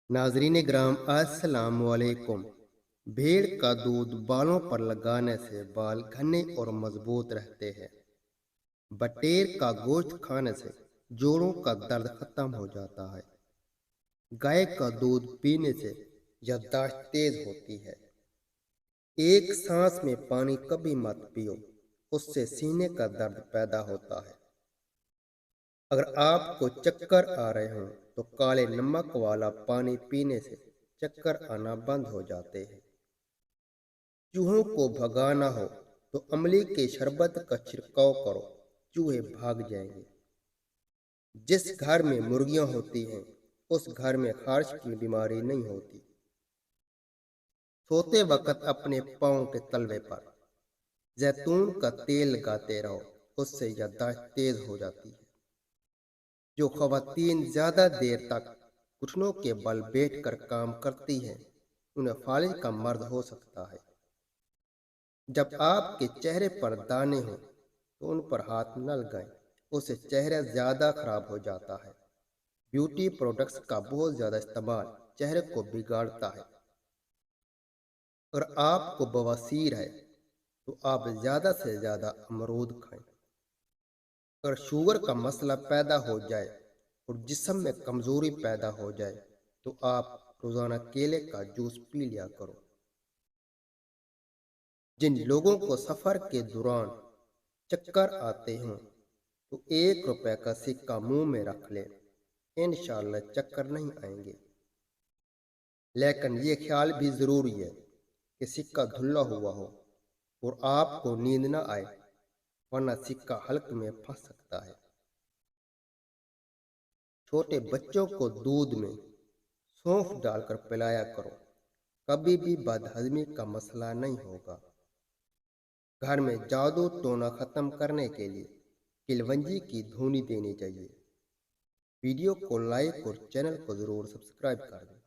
नाजरीन ग्राम अस्सलाम वालेकुम। भेड़ का दूध बालों पर लगाने से बाल घने और मजबूत रहते हैं। बटेर का गोश्त खाने से जोड़ों का दर्द खत्म हो जाता है। गाय का दूध पीने से याददाश्त तेज होती है। एक सांस में पानी कभी मत पियो, उससे सीने का दर्द पैदा होता है। अगर आपको चक्कर आ रहे हों तो काले नमक वाला पानी पीने से चक्कर आना बंद हो जाते हैं। चूहों को भगाना हो तो अमली के शरबत का छिड़काव करो, चूहे भाग जाएंगे। जिस घर में मुर्गियां होती हैं उस घर में खारिश की बीमारी नहीं होती। सोते वक्त अपने पाँव के तलवे पर जैतून का तेल लगाते रहो, उससे याददाश्त तेज हो जाती है। जो खवातीन ज्यादा देर तक घुटनों के बल बैठकर काम करती हैं उन्हें फालिज का मर्द हो सकता है। जब आपके चेहरे पर दाने हों तो उन पर हाथ न लगाएं, उससे चेहरा ज्यादा खराब हो जाता है। ब्यूटी प्रोडक्ट्स का बहुत ज्यादा इस्तेमाल चेहरे को बिगाड़ता है। अगर आपको बवासीर है तो आप ज्यादा से ज्यादा अमरूद खाएं। अगर शुगर का मसला पैदा हो जाए और जिस्म में कमजोरी पैदा हो जाए तो आप रोजाना केले का जूस पी लिया करो। जिन लोगों को सफर के दौरान चक्कर आते हों तो 1 रुपए का सिक्का मुंह में रख लें, इंशाअल्लाह चक्कर नहीं आएंगे। लेकिन ये ख्याल भी जरूरी है कि सिक्का धुला हुआ हो और आपको नींद न आए, वरना सिक्का हल्क में फंस सकता है। छोटे बच्चों को दूध में सौंफ डालकर पिलाया करो, कभी भी बदहजमी का मसला नहीं होगा। घर में जादू टोना खत्म करने के लिए किलवंजी की धुनी देनी चाहिए। वीडियो को लाइक और चैनल को जरूर सब्सक्राइब कर दें।